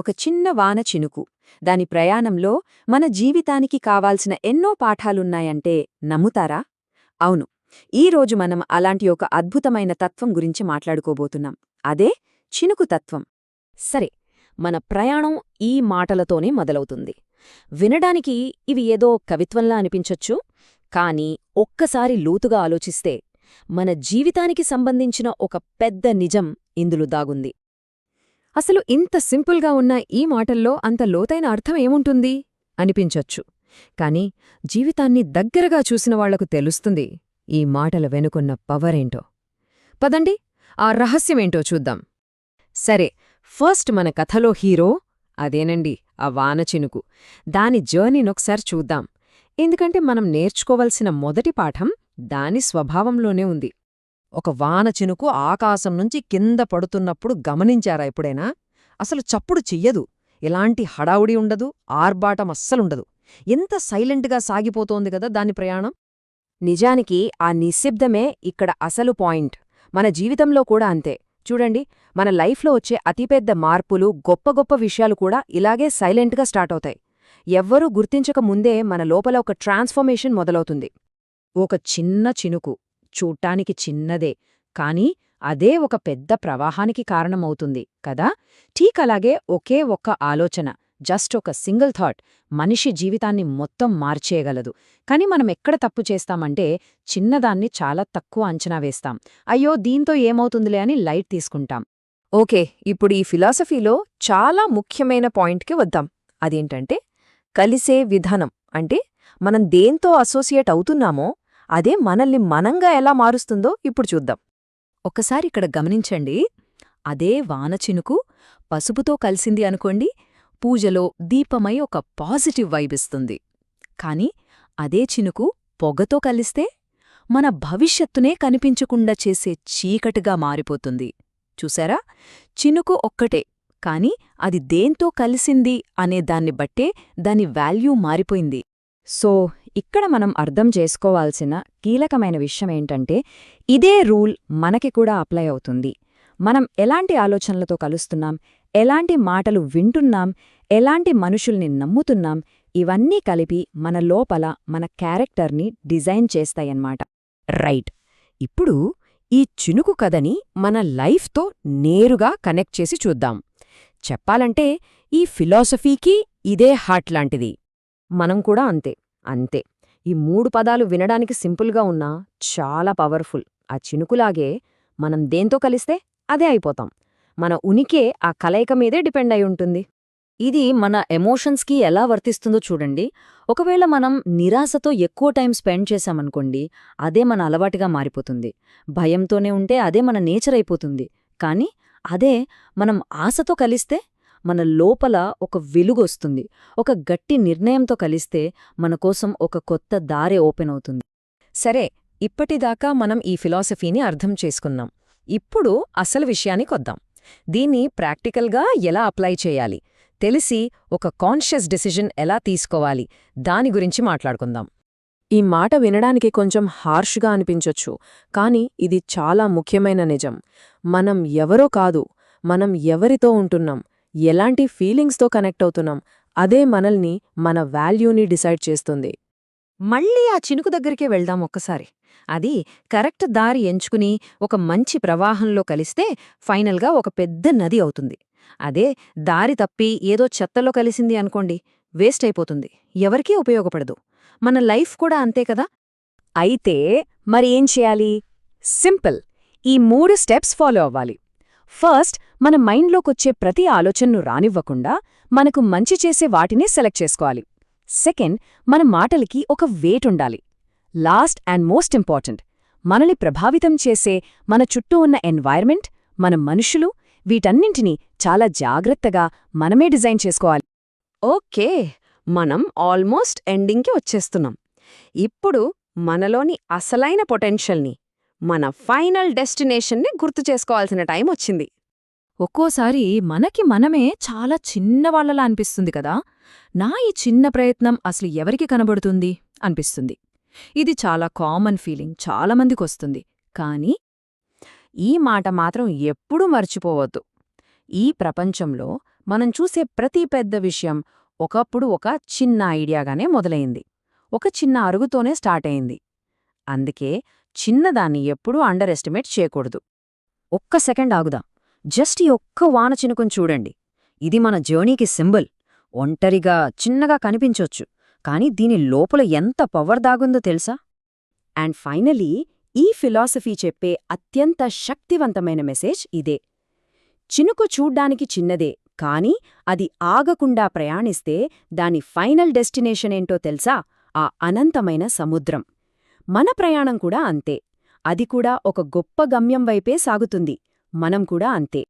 ఒక చిన్న వాన చినుకు. దాని ప్రయాణంలో మన జీవితానికి కావాల్సిన ఎన్నో పాఠాలున్నాయంటే నమ్ముతారా? అవును. ఈరోజు మనం అలాంటి ఒక అద్భుతమైన తత్వం గురించి మాట్లాడుకోబోతున్నాం. అదే చినుకు తత్వం. సరే, మన ప్రయాణం ఈ మాటలతోనే మొదలవుతుంది. వినడానికి ఇవి ఏదో కవిత్వంలా అనిపించొచ్చు, కానీ ఒక్కసారి లోతుగా ఆలోచిస్తే మన జీవితానికి సంబంధించిన ఒక పెద్ద నిజం ఇందులో దాగుంది. అసలు ఇంత సింపుల్గా ఉన్న ఈ మాటల్లో అంత లోతైన అర్థం ఏముంటుంది అనిపించొచ్చు. కాని జీవితాన్ని దగ్గరగా చూసిన వాళ్లకు తెలుస్తుంది ఈ మాటల వెనుకున్న పవరేంటో. పదండి, ఆ రహస్యమేంటో చూద్దాం. సరే, ఫస్ట్ మన కథలో హీరో అదేనండి, ఆ వాన చినుకు. దాని జర్నీనొకసారి చూద్దాం. ఎందుకంటే మనం నేర్చుకోవలసిన మొదటి పాఠం దాని స్వభావంలోనే ఉంది. ఒక వాన చినుకు ఆకాశం నుంచి కింద పడుతున్నప్పుడు గమనించారా ఎప్పుడైనా? అసలు చప్పుడు చెయ్యదు, ఎలాంటి హడావుడి ఉండదు, ఆర్బాటం అస్సలుండదు. ఎంత సైలెంట్గా సాగిపోతోంది కదా దాని ప్రయాణం. నిజానికి ఆ నిశ్శబ్దమే ఇక్కడ అసలు పాయింట్. మన జీవితంలో కూడా అంతే. చూడండి, మన లైఫ్లో వచ్చే అతిపెద్ద మార్పులు, గొప్ప గొప్ప విషయాలు కూడా ఇలాగే సైలెంట్గా స్టార్ట్ అవుతాయి. ఎవ్వరూ గుర్తించక ముందే మన లోపల ఒక ట్రాన్స్ఫర్మేషన్ మొదలవుతుంది. ఒక చిన్న చినుకు చూడ్డానికి చిన్నదే, కానీ అదే ఒక పెద్ద ప్రవాహానికి కారణమవుతుంది కదా. ఠీక్ అలాగే ఒకే ఒక్క ఆలోచన, జస్ట్ ఒక సింగిల్ థాట్ మనిషి జీవితాన్ని మొత్తం మార్చేయగలదు. కాని మనం ఎక్కడ తప్పు చేస్తామంటే చిన్నదాన్ని చాలా తక్కువ అంచనా వేస్తాం. అయ్యో, దీంతో ఏమవుతుందిలే అని లైట్ తీసుకుంటాం. ఓకే, ఇప్పుడు ఈ ఫిలాసఫీలో చాలా ముఖ్యమైన పాయింట్కి వద్దాం. అదేంటంటే కలిసే విధానం. అంటే మనం దేంతో అసోసియేట్ అవుతున్నామో అదే మనల్ని మనంగా ఎలా మారుస్తుందో ఇప్పుడు చూద్దాం. ఒక్కసారి ఇక్కడ గమనించండి. అదే వానచినుకు పసుపుతో కలిసింది అనుకోండి, పూజలో దీపమై ఒక పాజిటివ్ వైబిస్తుంది. కాని అదే చినుకు పొగతో కలిస్తే మన భవిష్యత్తునే కనిపించకుండా చేసే చీకటిగా మారిపోతుంది. చూసారా? చినుకు ఒక్కటే, కాని అది దేంతో కలిసింది అనే దాన్ని బట్టే దాని వాల్యూ మారిపోయింది. సో ఇక్కడ మనం అర్థం చేసుకోవాల్సిన కీలకమైన విషయమేంటంటే ఇదే రూల్ మనకి కూడా అప్లై అవుతుంది. మనం ఎలాంటి ఆలోచనలతో కలుస్తున్నాం, ఎలాంటి మాటలు వింటున్నాం, ఎలాంటి మనుషుల్ని నమ్ముతున్నాం, ఇవన్నీ కలిపి మన లోపల మన క్యారెక్టర్ని డిజైన్ చేస్తాయన్నమాట. రైట్. ఇప్పుడు ఈ చినుకు కథని మన లైఫ్తో నేరుగా కనెక్ట్ చేసి చూద్దాం. చెప్పాలంటే ఈ ఫిలాసఫీకి ఇదే హార్ట్ లాంటిది. మనం కూడా అంతే. ఈ 3 పదాలు వినడానికి సింపుల్గా ఉన్నా చాలా పవర్ఫుల్. ఆ చినుకులాగే మనం దేంతో కలిస్తే అదే అయిపోతాం. మన ఉనికే ఆ కలయిక మీదే డిపెండ్ అయి ఉంటుంది. ఇది మన ఎమోషన్స్కి ఎలా వర్తిస్తుందో చూడండి. ఒకవేళ మనం నిరాశతో ఎక్కువ టైం స్పెండ్ చేశామనుకోండి, అదే మన అలవాటుగా మారిపోతుంది. భయంతోనే ఉంటే అదే మన నేచర్ అయిపోతుంది. కానీ అదే మనం ఆశతో కలిస్తే మన లోపల ఒక వెలుగొస్తుంది. ఒక గట్టి నిర్ణయంతో కలిస్తే మన కోసం ఒక కొత్త దారి ఓపెన్ అవుతుంది. సరే, ఇప్పటిదాకా మనం ఈ ఫిలాసఫీని అర్థం చేసుకున్నాం. ఇప్పుడు అసలు విషయానికొద్దాం. దీన్ని ప్రాక్టికల్గా ఎలా అప్లై చేయాలి, తెలిసి ఒక కాన్షియస్ డిసిజన్ ఎలా తీసుకోవాలి, దాని గురించి మాట్లాడుకుందాం. ఈ మాట వినడానికి కొంచెం హార్ష్గా అనిపించొచ్చు, కానీ ఇది చాలా ముఖ్యమైన నిజం. మనం ఎవరో కాదు, మనం ఎవరితో ఉంటున్నాం, ఎలాంటి ఫీలింగ్స్తో కనెక్ట్ అవుతున్నాం, అదే మనల్ని, మన వాల్యూని డిసైడ్ చేస్తుంది. మళ్ళీ ఆ చినుకు దగ్గరికే వెళ్దాం ఒక్కసారి. అది కరెక్ట్ దారి ఎంచుకుని ఒక మంచి ప్రవాహంలో కలిస్తే ఫైనల్గా ఒక పెద్ద నది అవుతుంది. అదే దారి తప్పి ఏదో చెత్తలో కలిసింది అనుకోండి, వేస్ట్ అయిపోతుంది, ఎవరికీ ఉపయోగపడదు. మన లైఫ్ కూడా అంతే కదా. అయితే మరి ఏం చేయాలి? సింపుల్. ఈ 3 స్టెప్స్ ఫాలో అవ్వాలి. ఫస్ట్, మన మైండ్లోకొచ్చే ప్రతి ఆలోచనను రానివ్వకుండా మనకు మంచి చేసే వాటినే సెలెక్ట్ చేసుకోవాలి. సెకండ్, మన మాటలకి ఒక వెయిట్ ఉండాలి. లాస్ట్ అండ్ మోస్ట్ ఇంపార్టెంట్, మనల్ని ప్రభావితం చేసే మన చుట్టూ ఉన్న ఎన్వైర్మెంట్, మన మనుషులు, వీటన్నింటినీ చాలా జాగ్రత్తగా మనమే డిజైన్ చేసుకోవాలి. ఓకే, మనం ఆల్మోస్ట్ ఎండింగ్కి వచ్చేస్తున్నాం. ఇప్పుడు మనలోని అసలైన పొటెన్షియల్ని, మన ఫైనల్ డెస్టినేషన్ని గుర్తు చేసుకోవాల్సిన టైం వచ్చింది. ఒక్కోసారి మనకి మనమే చాలా చిన్నవాళ్లలా అనిపిస్తుంది కదా. నా ఈ చిన్న ప్రయత్నం అసలు ఎవరికి కనబడుతుంది అనిపిస్తుంది. ఇది చాలా కామన్ ఫీలింగ్, చాలామందికొస్తుంది. కానీ ఈ మాట మాత్రం ఎప్పుడూ మర్చిపోవద్దు. ఈ ప్రపంచంలో మనం చూసే ప్రతి పెద్ద విషయం ఒకప్పుడు ఒక చిన్న ఐడియాగానే మొదలైంది. ఒక చిన్న అరుగుతోనే స్టార్ట్ అయింది. అందుకే చిన్నదాన్ని ఎప్పుడూ అండర్ ఎస్టిమేట్ చేయకూడదు. ఒక్క సెకండ్ ఆగుదాం. జస్ట్ ఈ ఒక్క వాన చినుకుని చూడండి. ఇది మన జర్నీకి సింబల్. ఒంటరిగా చిన్నగా కనిపించొచ్చు, కానీ దీని లోపల ఎంత పవర్ దాగుందో తెలుసా? అండ్ ఫైనలీ ఈ ఫిలాసఫీ చెప్పే అత్యంత శక్తివంతమైన మెసేజ్ ఇదే. చినుకు చూడ్డానికి చిన్నదే, కానీ అది ఆగకుండా ప్రయాణిస్తే దాని ఫైనల్ డెస్టినేషన్ ఏంటో తెలుసా? ఆ అనంతమైన సముద్రం. మన ప్రయాణం కూడా అంతే. అది కూడా ఒక గొప్ప గమ్యం వైపే సాగుతుంది. మనం కూడా అంతే.